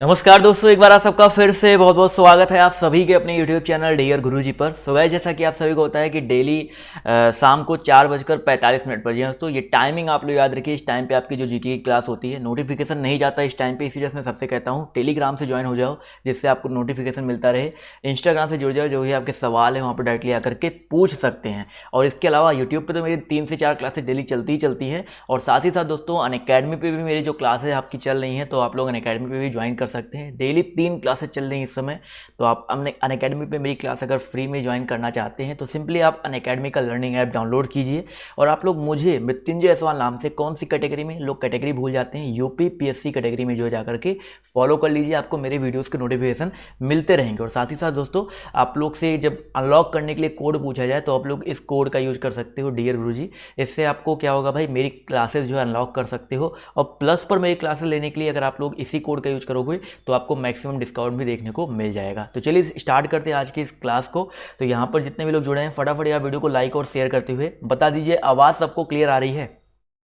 नमस्कार दोस्तों, एक बार आप सबका फिर से बहुत बहुत स्वागत है आप सभी के अपने YouTube चैनल डियर गुरुजी पर। सो गाइस, जैसा कि आप सभी को होता है कि डेली शाम को 4:45 पर। जी दोस्तों, ये टाइमिंग आप लोग याद रखिए। इस टाइम पे आपकी जो जीके की क्लास होती है, नोटिफिकेशन नहीं जाता इस टाइम पे, इसीलिए मैं सबसे कहता हूँ टेलीग्राम से ज्वाइन हो जाओ, जिससे आपको नोटिफिकेशन मिलता रहे। इंस्टाग्राम से जुड़ जाओ, जो भी आपके सवाल है वहाँ पर डायरेक्टली आकर के पूछ सकते हैं। और इसके अलावा यूट्यूब पर तो मेरी 3 से 4 क्लासेस डेली चलती ही चलती हैं। और साथ ही साथ दोस्तों अनअकैडमी पर भी मेरी जो क्लासेज आपकी चल रही हैं, तो आप लोग अनअकैडमी पर भी ज्वाइन कर सकते हैं। डेली 3 क्लासेस चल रही हैं इस समय। तो आप अनअकैडमी पे मेरी क्लास अगर फ्री में ज्वाइन करना चाहते हैं तो सिंपली आप अनअकैडमी का लर्निंग ऐप डाउनलोड कीजिए और आप लोग मुझे मृत्युंजय जायसवाल नाम से कौन सी कैटेगरी में, लोग कैटेगरी भूल जाते हैं, यूपी पीएससी कैटेगरी में जो जाकर के फॉलो कर लीजिए। आपको मेरे वीडियोज़ के नोटिफिकेशन मिलते रहेंगे। और साथ ही साथ दोस्तों, आप लोग से जब अनलॉक करने के लिए कोड पूछा जाए तो आप लोग इस कोड का यूज कर सकते हो, डियर गुरुजी। इससे आपको क्या होगा भाई, मेरी क्लासेस जो है अनलॉक कर सकते हो। और प्लस पर मेरी क्लासेस लेने के लिए अगर आप लोग इसी कोड का यूज करोगे तो आपको मैक्सिमम डिस्काउंट भी देखने को मिल जाएगा। तो चलिए स्टार्ट करते हैं आज की इस क्लास को। तो यहाँ पर जितने भी लोग जुड़े हैं, फटाफट यार वीडियो को लाइक और शेयर करते हुए बता दीजिए आवाज़ सबको क्लियर आ रही है।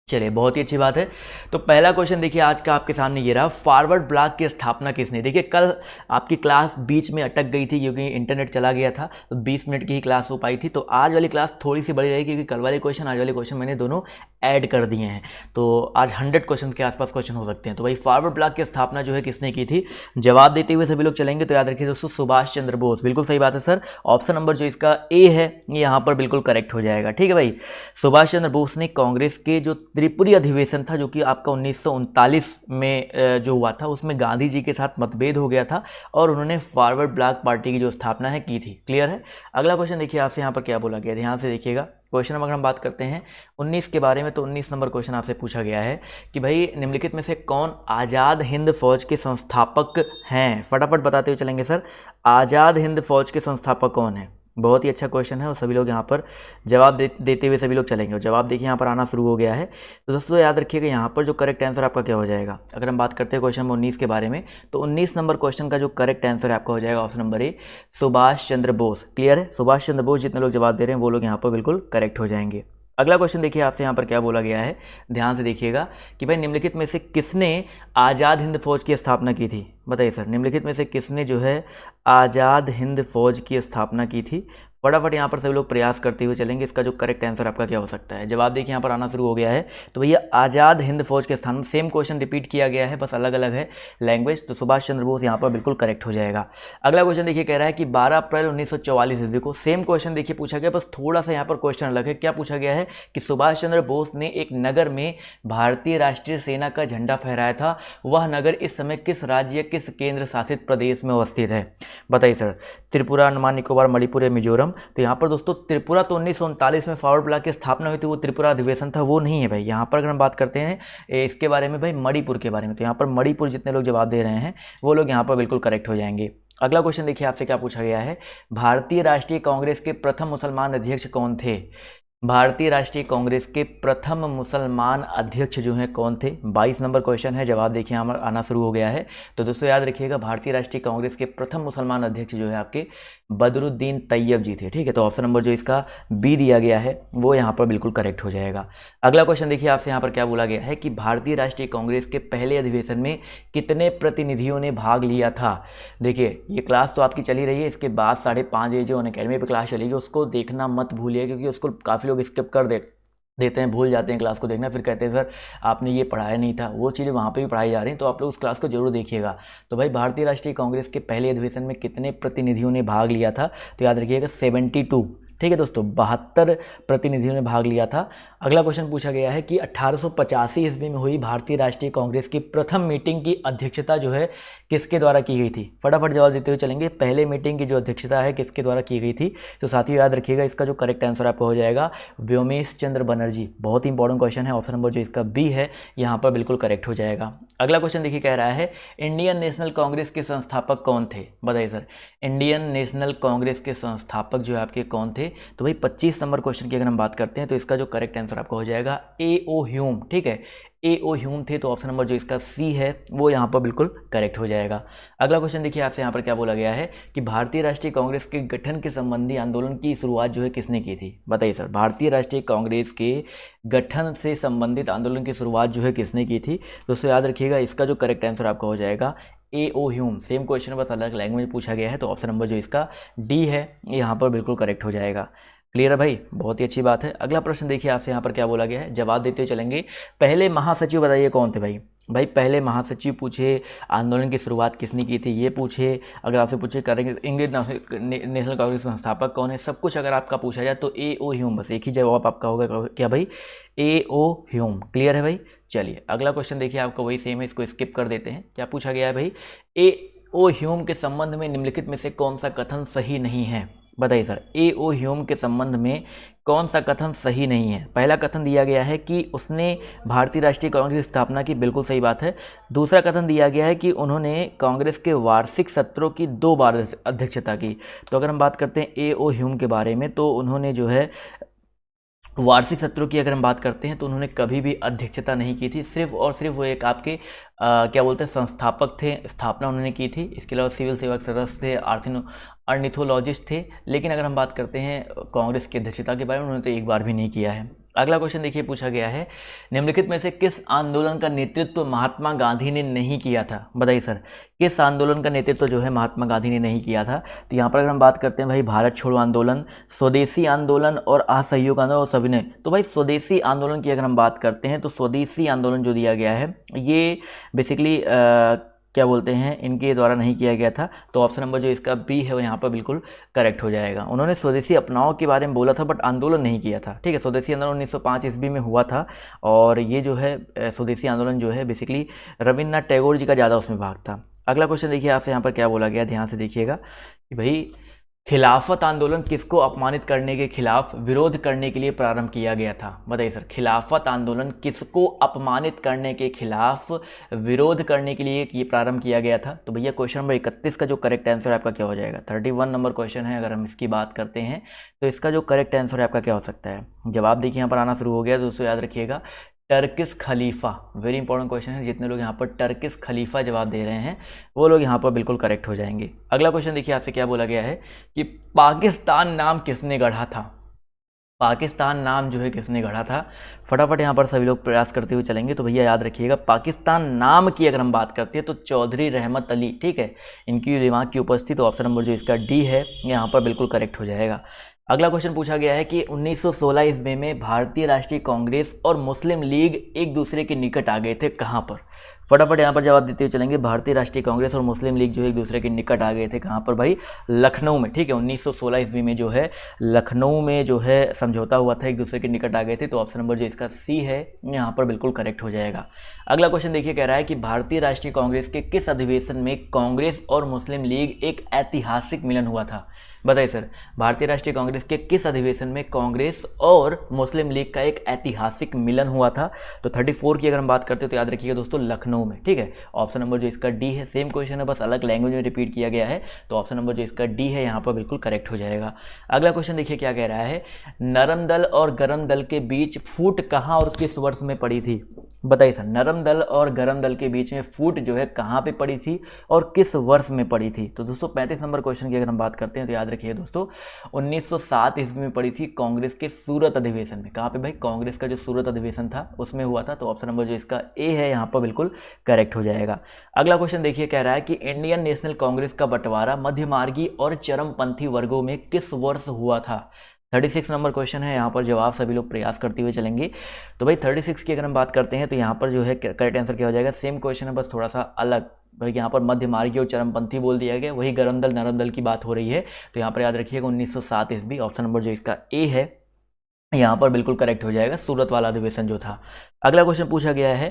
चलिए, बहुत ही अच्छी बात है। तो पहला क्वेश्चन देखिए आज का आपके सामने ये रहा, फॉरवर्ड ब्लॉक की स्थापना किसने। देखिए, कल आपकी क्लास बीच में अटक गई थी क्योंकि इंटरनेट चला गया था, तो 20 मिनट की ही क्लास हो पाई थी। तो आज वाली क्लास थोड़ी सी बड़ी रहेगी क्योंकि कल वाले क्वेश्चन आज वाले क्वेश्चन मैंने दोनों ऐड कर दिए हैं। तो आज 100 क्वेश्चन के आसपास क्वेश्चन हो सकते हैं। तो भाई फॉरवर्ड ब्लॉक की स्थापना जो है किसने की थी, जवाब देते हुए सभी लोग चलेंगे। तो याद रखिए दोस्तों, सुभाष चंद्र बोस। बिल्कुल सही बात है सर। ऑप्शन नंबर जो इसका ए है ये यहाँ पर बिल्कुल करेक्ट हो जाएगा। ठीक है भाई, सुभाष चंद्र बोस ने कांग्रेस के जो त्रिपुरी अधिवेशन था, जो कि आपका 1939 में जो हुआ था, उसमें गांधी जी के साथ मतभेद हो गया था और उन्होंने फॉरवर्ड ब्लॉक पार्टी की जो स्थापना है की थी। क्लियर है। अगला क्वेश्चन देखिए आपसे यहाँ पर क्या बोला गया, ध्यान से देखिएगा। क्वेश्चन अगर हम बात करते हैं 19 के बारे में, तो 19 नंबर क्वेश्चन आपसे पूछा गया है कि भाई निम्नलिखित में से कौन आज़ाद हिंद फौज के संस्थापक हैं। फटाफट बताते हुए चलेंगे सर, आज़ाद हिंद फौज के संस्थापक कौन है। बहुत ही अच्छा क्वेश्चन है और सभी लोग यहाँ पर जवाब देते हुए सभी लोग चलेंगे। और जवाब देखिए यहाँ पर आना शुरू हो गया है। तो दोस्तों याद रखिएगा यहाँ पर जो करेक्ट आंसर आपका क्या हो जाएगा। अगर हम बात करते हैं क्वेश्चन नंबर 19 के बारे में, तो 19 नंबर क्वेश्चन का जो करेक्ट आंसर है आपका हो जाएगा option number A, Subhash Chandra Bose. Clear है। सुभाष चंद्र बोस जितने लोग जवाब दे रहे हैं वो लोग यहाँ पर बिल्कुल करेक्ट हो जाएंगे। अगला क्वेश्चन देखिए आपसे यहाँ पर क्या बोला गया है, ध्यान से देखिएगा कि भाई निम्नलिखित में से किसने आज़ाद हिंद फौज की स्थापना की थी। बताइए सर, निम्नलिखित में से किसने जो है आज़ाद हिंद फौज की स्थापना की थी। फटाफट यहाँ पर सभी लोग प्रयास करते हुए चलेंगे। इसका जो करेक्ट आंसर आपका क्या हो सकता है। जवाब देखिए यहाँ पर आना शुरू हो गया है। तो भैया आज़ाद हिंद फौज के स्थान में सेम क्वेश्चन रिपीट किया गया है, बस अलग अलग है लैंग्वेज। तो सुभाष चंद्र बोस यहाँ पर बिल्कुल करेक्ट हो जाएगा। अगला क्वेश्चन देखिए कह रहा है कि 12 अप्रैल 1944 ईस्वी को, सेम क्वेश्चन देखिए पूछा गया, बस थोड़ा सा यहाँ पर क्वेश्चन अलग है। क्या पूछा गया है कि सुभाष चंद्र बोस ने एक नगर में भारतीय राष्ट्रीय सेना का झंडा फहराया था, वह नगर इस समय किस राज्य, किस केंद्र शासित प्रदेश में अवस्थित है। बताइए सर, त्रिपुरा, अंडमान निकोबार, मणिपुर या मिजोरम। तो यहाँ पर दोस्तों त्रिपुरा तो 1939 में फॉरवर्ड ब्लॉक की स्थापना हुई थी, वो त्रिपुरा अधिवेशन था, वो नहीं है भाई। यहाँ पर अगर हम बात करते हैं इसके बारे में भाई, मणिपुर के बारे में, तो यहाँ पर मणिपुर जितने लोग जवाब दे रहे हैं वो लोग यहाँ पर बिल्कुल करेक्ट हो जाएंगे। अगला क्वेश्चन देखिए आपसे क्या पूछा गया है, भारतीय राष्ट्रीय कांग्रेस के प्रथम मुसलमान अध्यक्ष कौन थे। भारतीय राष्ट्रीय कांग्रेस के प्रथम मुसलमान अध्यक्ष जो हैं कौन थे। 22 नंबर क्वेश्चन है। जवाब देखिए यहाँ आना शुरू हो गया है। तो दोस्तों याद रखिएगा, भारतीय राष्ट्रीय कांग्रेस के प्रथम मुसलमान अध्यक्ष जो है आपके बदरुद्दीन तैयब जी थे। ठीक है, तो ऑप्शन नंबर जो इसका बी दिया गया है वो यहाँ पर बिल्कुल करेक्ट हो जाएगा। अगला क्वेश्चन देखिए आपसे यहाँ पर क्या बोला गया है कि भारतीय राष्ट्रीय कांग्रेस के पहले अधिवेशन में कितने प्रतिनिधियों ने भाग लिया था। देखिए ये क्लास तो आपकी चली रही है, इसके बाद 5:30 बजे जो अनअकैडमी पर क्लास चलेगी उसको देखना मत भूलिए, क्योंकि उसको काफ़ी लोग स्किप कर देते हैं, भूल जाते हैं क्लास को देखना, फिर कहते हैं सर आपने ये पढ़ाया नहीं था। वो चीज़ें वहाँ पे भी पढ़ाई जा रही हैं, तो आप लोग उस क्लास को जरूर देखिएगा। तो भाई भारतीय राष्ट्रीय कांग्रेस के पहले अधिवेशन में कितने प्रतिनिधियों ने भाग लिया था, तो याद रखिएगा 72। ठीक है दोस्तों, 72 प्रतिनिधियों ने भाग लिया था। अगला क्वेश्चन पूछा गया है कि 1885 ईस्वी में हुई भारतीय राष्ट्रीय कांग्रेस की प्रथम मीटिंग की अध्यक्षता जो है किसके द्वारा की गई थी। फटाफट जवाब देते हुए चलेंगे, पहले मीटिंग की जो अध्यक्षता है किसके द्वारा की गई थी। तो साथियों याद रखिएगा, इसका जो करेक्ट आंसर आपका हो जाएगा व्योमेश चंद्र बनर्जी। बहुत ही इंपॉर्टेंट क्वेश्चन है, ऑप्शन नंबर जो इसका बी है यहाँ पर बिल्कुल करेक्ट हो जाएगा। अगला क्वेश्चन देखिए कह रहा है इंडियन नेशनल कांग्रेस के संस्थापक कौन थे। बताइए सर, इंडियन नेशनल कांग्रेस के संस्थापक जो है आपके कौन थे। तो भाई 25 नंबर क्वेश्चन की अगर हम बात करते हैं तो इसका जो करेक्ट आंसर आपका हो जाएगा A.O. ह्यूम। ठीक है, A.O. ह्यूम थे, तो ऑप्शन नंबर जो इसका सी है वो यहाँ पर बिल्कुल करेक्ट हो जाएगा। अगला क्वेश्चन देखिए आपसे यहाँ पर क्या बोला गया है कि भारतीय राष्ट्रीय कांग्रेस के गठन के संबंधी आंदोलन की शुरुआत जो है किसने की थी। बताइए सर, भारतीय राष्ट्रीय कांग्रेस के गठन से संबंधित आंदोलन की शुरुआत जो है किसने की थी। दोस्तों याद रखिएगा, इसका जो करेक्ट आंसर आपका हो जाएगा ए ओ ह्यूम, सेम क्वेश्चन बस अलग लैंग्वेज पूछा गया है, तो ऑप्शन नंबर जो इसका डी है यहाँ पर बिल्कुल करेक्ट हो जाएगा। क्लियर है भाई, बहुत ही अच्छी बात है। अगला प्रश्न देखिए आपसे यहाँ पर क्या बोला गया है, जवाब देते हुए चलेंगे। पहले महासचिव बताइए कौन थे भाई। भाई पहले महासचिव पूछे, आंदोलन की शुरुआत किसने की थी ये पूछे, अगर आपसे पूछे करेंगे इंडियन नेशनल कांग्रेस के संस्थापक कौन है, सब कुछ अगर आपका पूछा जाए तो ए ओ ह्यूम, बस एक ही जवाब आपका होगा क्या भाई, ए ओ ह्यूम। क्लियर है भाई। चलिए अगला क्वेश्चन देखिए आपका वही सेम है, इसको स्किप कर देते हैं। क्या पूछा गया है भाई, ए ओ ह्यूम के संबंध में निम्नलिखित में से कौन सा कथन सही नहीं है। बताइए सर, ए ओ ह्यूम के संबंध में कौन सा कथन सही नहीं है। पहला कथन दिया गया है कि उसने भारतीय राष्ट्रीय कांग्रेस की स्थापना की, बिल्कुल सही बात है। दूसरा कथन दिया गया है कि उन्होंने कांग्रेस के वार्षिक सत्रों की 2 बार अध्यक्षता की। तो अगर हम बात करते हैं ए ओ ह्यूम के बारे में, तो उन्होंने जो है वार्षिक सत्रों की अगर हम बात करते हैं तो उन्होंने कभी भी अध्यक्षता नहीं की थी, सिर्फ और सिर्फ वो एक आपके क्या बोलते हैं संस्थापक थे, स्थापना उन्होंने की थी। इसके अलावा सिविल सेवा के सदस्य थे, अर्निथोलॉजिस्ट थे, लेकिन अगर हम बात करते हैं कांग्रेस की अध्यक्षता के बारे में, उन्होंने तो एक बार भी नहीं किया है। अगला क्वेश्चन देखिए पूछा गया है, निम्नलिखित में से किस आंदोलन का नेतृत्व महात्मा गांधी ने नहीं किया था। बताइए सर, किस आंदोलन का नेतृत्व जो है महात्मा गांधी ने नहीं किया था। तो यहाँ पर अगर हम बात करते हैं भाई भारत छोड़ो आंदोलन, स्वदेशी आंदोलन और असहयोग आंदोलन, सभी ने। तो भाई स्वदेशी आंदोलन की अगर हम बात करते हैं तो स्वदेशी आंदोलन जो दिया गया है ये बेसिकली क्या बोलते हैं इनके द्वारा नहीं किया गया था। तो ऑप्शन नंबर जो इसका बी है वो यहाँ पर बिल्कुल करेक्ट हो जाएगा। उन्होंने स्वदेशी अपनाओ के बारे में बोला था बट आंदोलन नहीं किया था। ठीक है, स्वदेशी आंदोलन 1905 ईस्वी में हुआ था और ये जो है स्वदेशी आंदोलन जो है बेसिकली रविन्द्रनाथ टैगोर जी का ज़्यादा उसमें भाग था। अगला क्वेश्चन देखिए आपसे यहाँ पर क्या बोला गया, ध्यान से देखिएगा कि भाई खिलाफत आंदोलन किसको अपमानित करने के खिलाफ विरोध करने के लिए प्रारंभ किया गया था। बताइए सर, खिलाफत आंदोलन किसको अपमानित करने के खिलाफ विरोध करने के लिए ये प्रारंभ किया गया था। तो भैया क्वेश्चन नंबर 31 का जो करेक्ट आंसर आपका क्या हो जाएगा, 31 नंबर क्वेश्चन है। अगर हम इसकी बात करते हैं तो इसका जो करेक्ट आंसर है आपका क्या हो सकता है। जवाब देखिए यहाँ पर आना शुरू हो गया, दोस्तों याद रखिएगा टर्किश खलीफा। वेरी इंपॉर्टेंट क्वेश्चन है, जितने लोग यहाँ पर टर्किश खलीफा जवाब दे रहे हैं वो लोग यहाँ पर बिल्कुल करेक्ट हो जाएंगे। अगला क्वेश्चन देखिए आपसे क्या बोला गया है कि पाकिस्तान नाम किसने गढ़ा था। पाकिस्तान नाम जो है किसने गढ़ा था, फटाफट यहाँ पर सभी लोग प्रयास करते हुए चलेंगे। तो भैया याद रखिएगा पाकिस्तान नाम की अगर हम बात करते हैं तो चौधरी रहमत अली। ठीक है, इनकी दिमाग की उपस्थिति, तो ऑप्शन नंबर जो इसका डी है यहाँ पर बिल्कुल करेक्ट हो जाएगा। अगला क्वेश्चन पूछा गया है कि 1916 ईस्वी में भारतीय राष्ट्रीय कांग्रेस और मुस्लिम लीग एक दूसरे के निकट आ गए थे, कहाँ पर। फटाफट यहाँ पर जवाब देते हुए चलेंगे, भारतीय राष्ट्रीय कांग्रेस और मुस्लिम लीग जो है एक दूसरे के निकट आ गए थे, कहाँ पर भाई, लखनऊ में। ठीक है, 1916 ईस्वी में जो है लखनऊ में जो है समझौता हुआ था, एक दूसरे के निकट आ गए थे। तो ऑप्शन नंबर जो इसका सी है यहाँ पर बिल्कुल करेक्ट हो जाएगा। अगला क्वेश्चन देखिए कह रहा है कि भारतीय राष्ट्रीय कांग्रेस के किस अधिवेशन में कांग्रेस और मुस्लिम लीग एक ऐतिहासिक मिलन हुआ था। बताइए सर, भारतीय राष्ट्रीय कांग्रेस के किस अधिवेशन में कांग्रेस और मुस्लिम लीग का एक ऐतिहासिक मिलन हुआ था। तो 34 की अगर हम बात करते हैं तो याद रखिएगा दोस्तों लखनऊ में। ठीक है, ऑप्शन नंबर जो इसका डी है, सेम क्वेश्चन है बस अलग लैंग्वेज में रिपीट किया गया है। तो ऑप्शन नंबर जो इसका डी है यहाँ पर बिल्कुल करेक्ट हो जाएगा। अगला क्वेश्चन देखिए क्या कह रहा है, नरम दल और गरम दल के बीच फूट कहाँ और किस वर्ष में पड़ी थी। बताइए सर, नरम दल और गरम दल के बीच में फूट जो है कहाँ पे पड़ी थी और किस वर्ष में पड़ी थी। तो दोस्तों 35 नंबर क्वेश्चन की अगर हम बात करते हैं तो याद रखिए दोस्तों 1907 ईस्वी में पड़ी थी कांग्रेस के सूरत अधिवेशन में। कहाँ पे भाई, कांग्रेस का जो सूरत अधिवेशन था उसमें हुआ था। तो ऑप्शन नंबर जो इसका ए है यहाँ पर बिल्कुल करेक्ट हो जाएगा। अगला क्वेश्चन देखिए कह रहा है कि इंडियन नेशनल कांग्रेस का बंटवारा मध्यमार्गी और चरमपंथी वर्गों में किस वर्ष हुआ था। 36 नंबर क्वेश्चन है, यहाँ पर जवाब सभी लोग प्रयास करते हुए चलेंगे। तो भाई 36 की अगर हम बात करते हैं तो यहाँ पर जो है करेक्ट आंसर क्या हो जाएगा, सेम क्वेश्चन है बस थोड़ा सा अलग। भाई यहाँ पर मध्यमार्गी और चरमपंथी बोल दिया गया, वही गरम दल नरम दल की बात हो रही है। तो यहाँ पर याद रखिएगा 1907 ईस्वी, ऑप्शन नंबर जो इसका ए है यहाँ पर बिल्कुल करेक्ट हो जाएगा, सूरत वाला अधिवेशन जो था। अगला क्वेश्चन पूछा गया है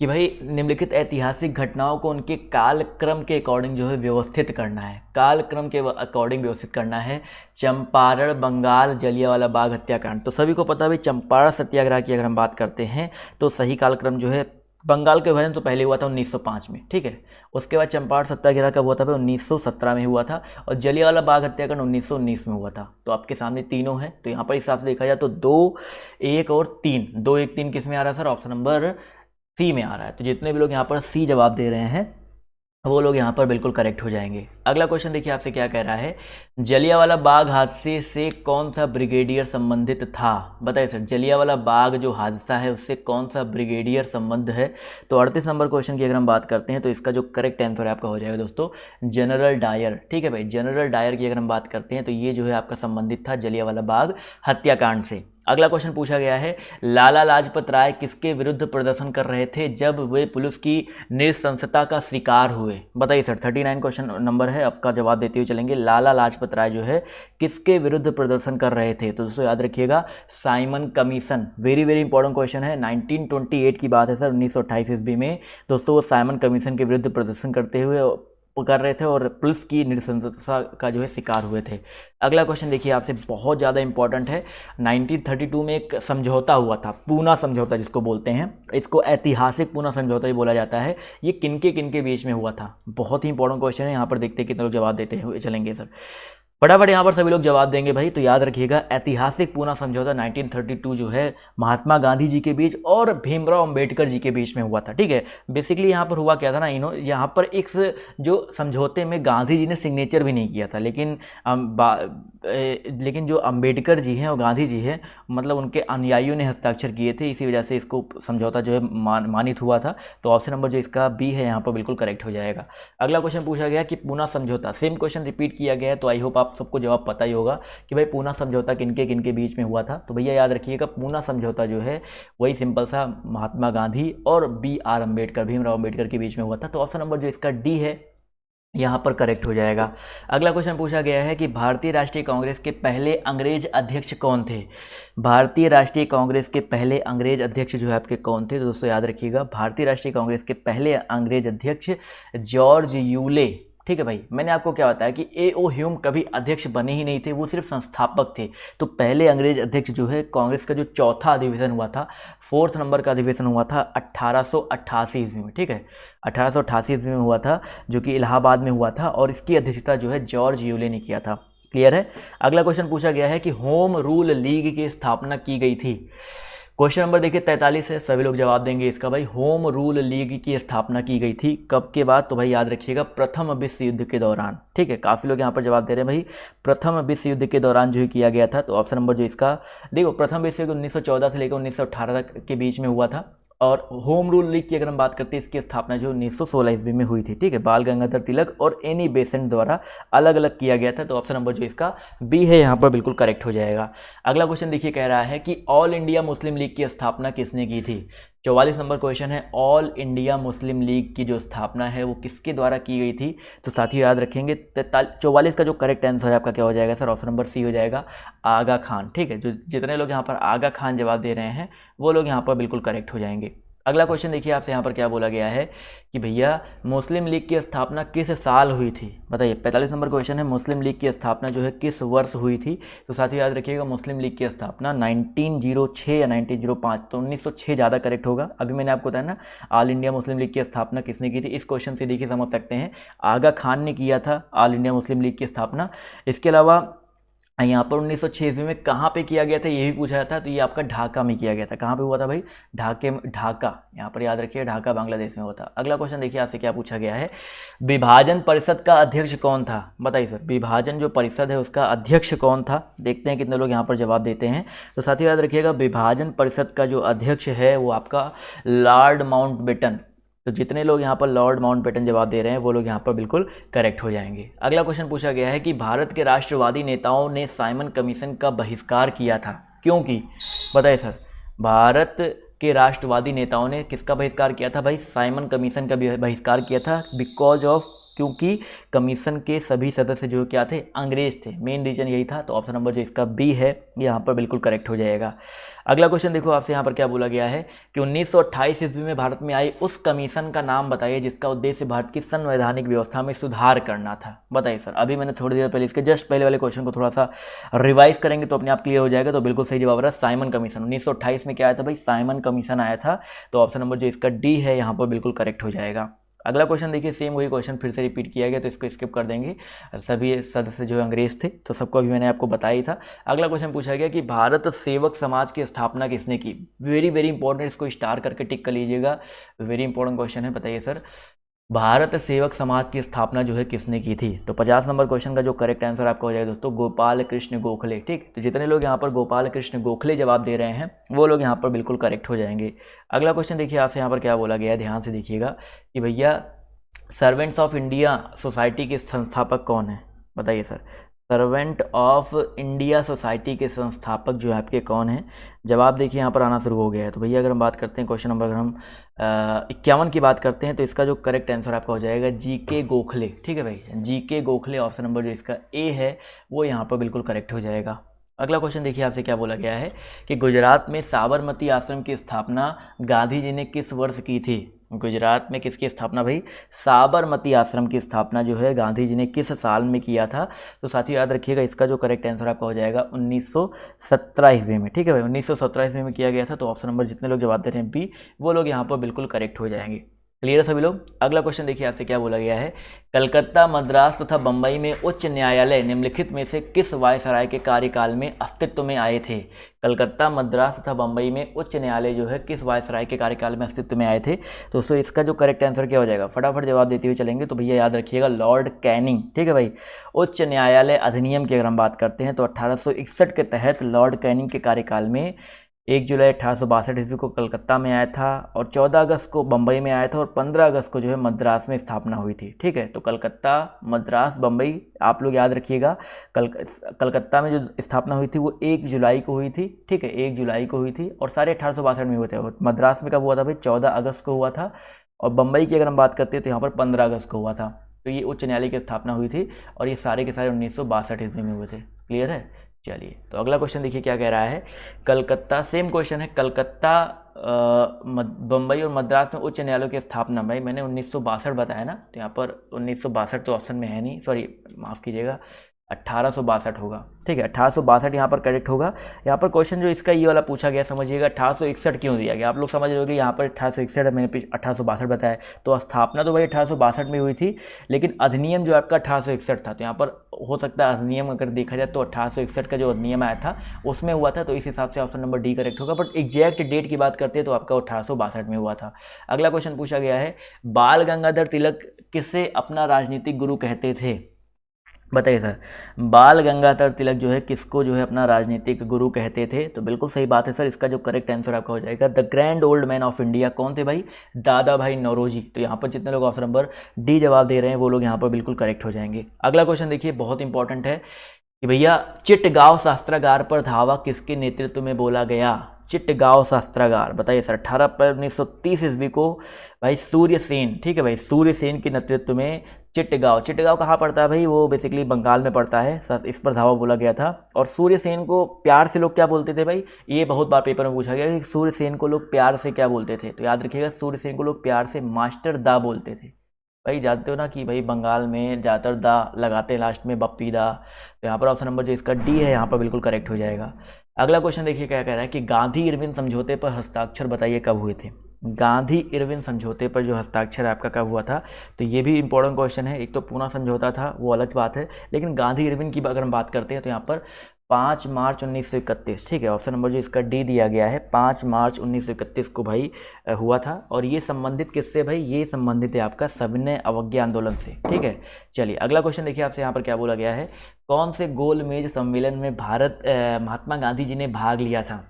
कि भाई निम्नलिखित ऐतिहासिक घटनाओं को उनके कालक्रम के अकॉर्डिंग जो है व्यवस्थित करना है। कालक्रम के अकॉर्डिंग व्यवस्थित करना है। चंपारण, बंगाल, जलियांवाला बाग हत्याकांड। तो सभी को पता है भाई चंपारण सत्याग्रह की अगर हम बात करते हैं तो सही कालक्रम जो है, बंगाल के विभाजन तो पहले हुआ था 1905 में। ठीक है, उसके बाद चंपारण सत्याग्रह कब हुआ था भाई, 1917 में हुआ था। और जलियांवाला बाग हत्याकांड 1919 में हुआ था। तो आपके सामने तीनों हैं, तो यहाँ पर हिसाब से देखा जाए तो 2, 1 और 3, 2, 1, 3 किस में आ रहा है सर, ऑप्शन नंबर सी में आ रहा है। तो जितने भी लोग यहाँ पर सी जवाब दे रहे हैं वो लोग यहाँ पर बिल्कुल करेक्ट हो जाएंगे। अगला क्वेश्चन देखिए आपसे क्या कह रहा है, जलियांवाला बाग हादसे से कौन सा ब्रिगेडियर संबंधित था। बताइए सर, जलियांवाला बाग जो हादसा है उससे कौन सा ब्रिगेडियर संबंध है। तो 38 नंबर क्वेश्चन की अगर हम बात करते हैं तो इसका जो करेक्ट आंसर है आपका हो जाएगा दोस्तों जनरल डायर। ठीक है भाई, जनरल डायर की अगर हम बात करते हैं तो ये जो है आपका संबंधित था जलियांवाला बाग हत्याकांड से। अगला क्वेश्चन पूछा गया है, लाला लाजपत राय किसके विरुद्ध प्रदर्शन कर रहे थे जब वे पुलिस की नृशंसता का शिकार हुए। बताइए सर, 39 क्वेश्चन नंबर है, आपका जवाब देते हुए चलेंगे। लाला लाजपत राय जो है किसके विरुद्ध प्रदर्शन कर रहे थे, तो दोस्तों याद रखिएगा Simon commission. Very very important question है, 1928 की बात है सर, 1928 ईस्वी में दोस्तों वो साइमन कमीशन के विरुद्ध प्रदर्शन करते हुए कर रहे थे और पुलिस की नृशंसता का जो है शिकार हुए थे। अगला क्वेश्चन देखिए आपसे बहुत ज़्यादा इंपॉर्टेंट है, 1932 में एक समझौता हुआ था, पूना समझौता जिसको बोलते हैं, इसको ऐतिहासिक पूना समझौता ही बोला जाता है। ये किनके बीच में हुआ था, बहुत ही इंपॉर्टेंट क्वेश्चन है। यहाँ पर देखते हैं कितने लोग जवाब देते हुए चलेंगे सर, फटाफट यहाँ पर सभी लोग जवाब देंगे भाई। तो याद रखिएगा ऐतिहासिक पूना समझौता 1932 जो है महात्मा गांधी जी के बीच और भीमराव अंबेडकर जी के बीच में हुआ था। ठीक है, बेसिकली यहाँ पर हुआ क्या था ना, यहाँ पर एक जो समझौते में गांधी जी ने सिग्नेचर भी नहीं किया था, लेकिन जो अंबेडकर जी हैं और गांधी जी हैं मतलब उनके अनुयायियों ने हस्ताक्षर किए थे, इसी वजह से इसको समझौता जो है मानित हुआ था। तो ऑप्शन नंबर जो इसका बी है यहाँ पर बिल्कुल करेक्ट हो जाएगा। अगला क्वेश्चन पूछा गया कि पूना समझौता, सेम क्वेश्चन रिपीट किया गया है, तो आई होप आप सबको जवाब पता ही होगा कि भाई पूना समझौता किनके बीच में हुआ था। तो भैया याद रखिएगा पूना समझौता जो है वही सिंपल सा महात्मा गांधी और BR अम्बेडकर, भीमराव अम्बेडकर के बीच में हुआ था। तो ऑप्शन नंबर जो इसका डी है यहाँ पर करेक्ट हो जाएगा। अगला क्वेश्चन पूछा गया है कि भारतीय राष्ट्रीय कांग्रेस के पहले अंग्रेज अध्यक्ष कौन थे। भारतीय राष्ट्रीय कांग्रेस के पहले अंग्रेज अध्यक्ष जो है आपके कौन थे, तो दोस्तों याद रखिएगा भारतीय राष्ट्रीय कांग्रेस के पहले अंग्रेज अध्यक्ष जॉर्ज यूले। ठीक है भाई, मैंने आपको क्या बताया कि A.O. ह्यूम कभी अध्यक्ष बने ही नहीं थे, वो सिर्फ संस्थापक थे। तो पहले अंग्रेज अध्यक्ष जो है कांग्रेस का जो चौथा अधिवेशन हुआ था, 4th नंबर का अधिवेशन हुआ था 1888 ईस्वी में। ठीक है, 1888 ईस्वी में हुआ था, जो कि इलाहाबाद में हुआ था और इसकी अध्यक्षता जो है जॉर्ज यूले ने किया था। क्लियर है। अगला क्वेश्चन पूछा गया है कि होम रूल लीग की स्थापना की गई थी। क्वेश्चन नंबर देखिए 43 है, सभी लोग जवाब देंगे इसका भाई। होम रूल लीग की स्थापना की गई थी कब के बाद, तो भाई याद रखिएगा प्रथम विश्व युद्ध के दौरान। ठीक है, काफ़ी लोग यहाँ पर जवाब दे रहे हैं भाई, प्रथम विश्व युद्ध के दौरान जो है किया गया था। तो ऑप्शन नंबर जो इसका देखो, प्रथम विश्व युद्ध 1914 से लेकर 1918 तक के बीच में हुआ था और होम रूल लीग की अगर हम बात करते हैं इसकी स्थापना जो 1916 ईस्वी में हुई थी। ठीक है, बाल गंगाधर तिलक और एनी बेसेंट द्वारा अलग अलग किया गया था। तो ऑप्शन नंबर जो इसका बी है यहाँ पर बिल्कुल करेक्ट हो जाएगा। अगला क्वेश्चन देखिए कह रहा है कि ऑल इंडिया मुस्लिम लीग की स्थापना किसने की थी। 44 नंबर क्वेश्चन है, ऑल इंडिया मुस्लिम लीग की जो स्थापना है वो किसके द्वारा की गई थी। तो साथियों याद रखेंगे 44 का जो करेक्ट आंसर है आपका क्या हो जाएगा सर, ऑप्शन नंबर सी हो जाएगा आगा खान। ठीक है, जो जितने लोग यहाँ पर आगा खान जवाब दे रहे हैं वो लोग यहाँ पर बिल्कुल करेक्ट हो जाएंगे। अगला क्वेश्चन देखिए आपसे यहाँ पर क्या बोला गया है कि भैया मुस्लिम लीग की स्थापना किस साल हुई थी। बताइए, 45 नंबर क्वेश्चन है, मुस्लिम लीग की स्थापना जो है किस वर्ष हुई थी। तो साथियों याद रखिएगा मुस्लिम लीग की स्थापना 1906 या 1905, तो 1906 ज़्यादा करेक्ट होगा। अभी मैंने आपको बताया ना ऑल इंडिया मुस्लिम लीग की स्थापना किसने की थी, इस क्वेश्चन से देखिए समझ सकते हैं आगा खान ने किया था ऑल इंडिया मुस्लिम लीग की स्थापना। इसके अलावा यहाँ पर 1906 ईस्वी में कहाँ पे किया गया था ये भी पूछा था, तो ये आपका ढाका में किया गया था। कहाँ पे हुआ था भाई, ढाका, यहाँ पर याद रखिए ढाका बांग्लादेश में हुआ था। अगला क्वेश्चन देखिए आपसे क्या पूछा गया है, विभाजन परिषद का अध्यक्ष कौन था। बताइए सर, विभाजन जो परिषद है उसका अध्यक्ष कौन था। देखते हैं कितने लोग यहाँ पर जवाब देते हैं। तो साथियों याद रखिएगा विभाजन परिषद का जो अध्यक्ष है वो आपका लॉर्ड माउंटबेटन। तो जितने लोग यहाँ पर लॉर्ड माउंटबेटन जवाब दे रहे हैं वो लोग यहाँ पर बिल्कुल करेक्ट हो जाएंगे। अगला क्वेश्चन पूछा गया है कि भारत के राष्ट्रवादी नेताओं ने साइमन कमीशन का बहिष्कार किया था, क्योंकि। बताइए सर, भारत के राष्ट्रवादी नेताओं ने किसका बहिष्कार किया था भाई, साइमन कमीशन का बहिष्कार किया था बिकॉज ऑफ, क्योंकि कमीशन के सभी सदस्य जो क्या थे, अंग्रेज थे। मेन रीजन यही था। तो ऑप्शन नंबर जो इसका बी है यहाँ पर बिल्कुल करेक्ट हो जाएगा। अगला क्वेश्चन देखो आपसे यहाँ पर क्या बोला गया है कि 1928 ईस्वी में भारत में आई उस कमीशन का नाम बताइए जिसका उद्देश्य भारत की संवैधानिक व्यवस्था में सुधार करना था। बताइए सर, अभी मैंने थोड़ी देर पहले इसके जस्ट पहले वाले क्वेश्चन को थोड़ा सा रिवाइज करेंगे तो अपने आप क्लियर हो जाएगा। तो बिल्कुल सही जवाब रहा साइमन कमीशन। 1928 में क्या आया था भाई, साइमन कमीशन आया था। तो ऑप्शन नंबर जो इसका डी है यहाँ पर बिल्कुल करेक्ट हो जाएगा। अगला क्वेश्चन देखिए, सेम वही क्वेश्चन फिर से रिपीट किया गया तो इसको स्किप कर देंगे। सभी सदस्य जो अंग्रेज थे, तो सबको अभी मैंने आपको बताया ही था। अगला क्वेश्चन पूछा गया कि भारत सेवक समाज की स्थापना किसने की। वेरी वेरी इंपॉर्टेंट, इसको स्टार करके टिक कर लीजिएगा, वेरी इंपॉर्टेंट क्वेश्चन है। बताइए सर, भारत सेवक समाज की स्थापना जो है किसने की थी? तो 50 नंबर क्वेश्चन का जो करेक्ट आंसर आपका हो जाएगा दोस्तों, गोपाल कृष्ण गोखले। ठीक, तो जितने लोग यहाँ पर गोपाल कृष्ण गोखले जवाब दे रहे हैं वो लोग यहाँ पर बिल्कुल करेक्ट हो जाएंगे। अगला क्वेश्चन देखिए आपसे यहाँ पर क्या बोला गया है, ध्यान से देखिएगा कि भैया सर्वेंट्स ऑफ इंडिया सोसाइटी के संस्थापक कौन है? बताइए sir, servant of India society के संस्थापक जो है आपके कौन हैं? जवाब देखिए यहाँ पर आना शुरू हो गया है। तो भैया अगर हम बात करते हैं क्वेश्चन नंबर, अगर हम 51 की बात करते हैं तो इसका जो करेक्ट आंसर आपका हो जाएगा GK गोखले। ठीक है भाई, GK गोखले ऑप्शन नंबर जो इसका ए है वो यहाँ पर बिल्कुल करेक्ट हो जाएगा। अगला क्वेश्चन देखिए आपसे क्या बोला गया है कि गुजरात में साबरमती आश्रम की स्थापना गांधी जी ने किस वर्ष की थी? गुजरात में किसकी स्थापना भाई? साबरमती आश्रम की स्थापना जो है गांधी जी ने किस साल में किया था? तो साथियों याद रखिएगा इसका जो करेक्ट आंसर आपका हो जाएगा 1917 ईस्वी में। ठीक है भाई, 1917 ईस्वी में किया गया था। तो ऑप्शन नंबर जितने लोग जवाब दे रहे हैं बी, वो लोग यहाँ पर बिल्कुल करेक्ट हो जाएंगे। क्लियर है सभी लोग? अगला क्वेश्चन देखिए आपसे क्या बोला गया है, कलकत्ता, मद्रास तथा बम्बई में उच्च न्यायालय निम्नलिखित में से किस वायसराय के कार्यकाल में अस्तित्व में आए थे? कलकत्ता, मद्रास तथा बम्बई में उच्च न्यायालय जो है किस वायसराय के कार्यकाल में अस्तित्व में आए थे? तो दोस्तों इसका जो करेक्ट आंसर क्या हो जाएगा, फटाफट जवाब देते हुए चलेंगे। तो भैया याद रखिएगा लॉर्ड कैनिंग। ठीक है भाई, उच्च न्यायालय अधिनियम की अगर हम बात करते हैं तो 1861 के तहत लॉर्ड कैनिंग के कार्यकाल में 1 जुलाई 1862 ईस्वी को कलकत्ता में आया था और 14 अगस्त को बम्बई में आया था और 15 अगस्त को जो है मद्रास में स्थापना हुई थी। ठीक है, तो कलकत्ता, मद्रास, बम्बई आप लोग याद रखिएगा। कलकत्ता में जो स्थापना हुई थी वो 1 जुलाई को हुई थी। ठीक है, 1 जुलाई को हुई थी और सारे 1862 में हुए थे। मद्रास में कब हुआ था भाई? 14 अगस्त को हुआ था। और बम्बई की अगर हम बात करते हैं तो यहाँ पर 15 अगस्त को हुआ था। तो ये उच्च न्यायालय की स्थापना हुई थी और ये सारे के सारे 1962 ईस्वी में हुए थे। क्लियर है? चलिए, तो अगला क्वेश्चन देखिए क्या कह रहा है, कलकत्ता, सेम क्वेश्चन है, कलकत्ता, बम्बई और मद्रास में उच्च न्यायालयों की स्थापना। भाई मैंने 1962 बताया ना, तो यहाँ पर 1962 तो ऑप्शन में है नहीं, सॉरी माफ़ कीजिएगा, 1862 होगा। ठीक है, 1862 यहाँ पर करेक्ट होगा। यहाँ पर क्वेश्चन जो इसका ये वाला पूछा गया, समझिएगा 1861 क्यों दिया गया। आप लोग समझ रहे हो कि यहाँ पर 1861 है, मैंने 1862 बताया। तो स्थापना तो भाई 1862 में हुई थी, लेकिन अधिनियम जो आपका 1861 था। तो यहाँ पर हो सकता है अधिनियम अगर देखा जाए तो 1861 का जो अधिनियम आया था उसमें हुआ था। तो इस हिसाब से ऑप्शन नंबर डी करेक्ट होगा। बट एग्जैक्ट डेट की बात करते हैं तो आपका 1862 में हुआ था। अगला क्वेश्चन पूछा गया है, बाल गंगाधर तिलक किसे अपना राजनीतिक गुरु कहते थे? बताइए सर, बाल गंगाधर तिलक जो है किसको जो है अपना राजनीतिक गुरु कहते थे? तो बिल्कुल सही बात है सर, इसका जो करेक्ट आंसर आपका हो जाएगा the grand old man of India. कौन थे भाई? दादा भाई नौरोजी। तो यहाँ पर जितने लोग ऑप्शन नंबर डी जवाब दे रहे हैं वो लोग यहाँ पर बिल्कुल करेक्ट हो जाएंगे। अगला क्वेश्चन देखिए, बहुत इंपॉर्टेंट है कि भैया चिटगांव शस्त्रागार पर धावा किसके नेतृत्व में बोला गया? चिटगांव शस्त्रागार, बताइए सर। 18 अप्रैल 1930 ईस्वी को भाई सूर्यसेन, ठीक है भाई, सूर्यसेन के नेतृत्व में चिटगांव कहाँ पड़ता है भाई? वो बेसिकली बंगाल में पड़ता है। इस पर धावा बोला गया था। और सूर्यसेन को प्यार से लोग क्या बोलते थे भाई? ये बहुत बार पेपर में पूछा गया कि सूर्यसेन को लोग प्यार से क्या बोलते थे? तो याद रखिएगा सूर्यसेन को लोग प्यार से मास्टर दा बोलते थे। भाई जानते हो ना कि भाई बंगाल में ज़्यादातर दा लगाते हैं लास्ट में, बप्पी दा। तो यहाँ पर ऑप्शन नंबर जो इसका डी है यहाँ पर बिल्कुल करेक्ट हो जाएगा। अगला क्वेश्चन देखिए क्या कह रहा है कि गांधी इरविन समझौते पर हस्ताक्षर बताइए कब हुए थे? गांधी इरविन समझौते पर जो हस्ताक्षर आपका कब हुआ था? तो ये भी इंपॉर्टेंट क्वेश्चन है। एक तो पूना समझौता था वो अलग बात है, लेकिन गांधी इरविन की अगर हम बात करते हैं तो यहाँ पर 5 मार्च 1931। ठीक है, ऑप्शन नंबर जो इसका डी दिया गया है 5 मार्च 1931 को भाई हुआ था। और ये संबंधित किससे भाई? ये संबंधित है आपका सविनय अवज्ञा आंदोलन से। ठीक है, चलिए अगला क्वेश्चन देखिए आपसे यहाँ पर क्या बोला गया है, कौन से गोल मेज सम्मेलन में महात्मा गांधी जी ने भाग लिया था?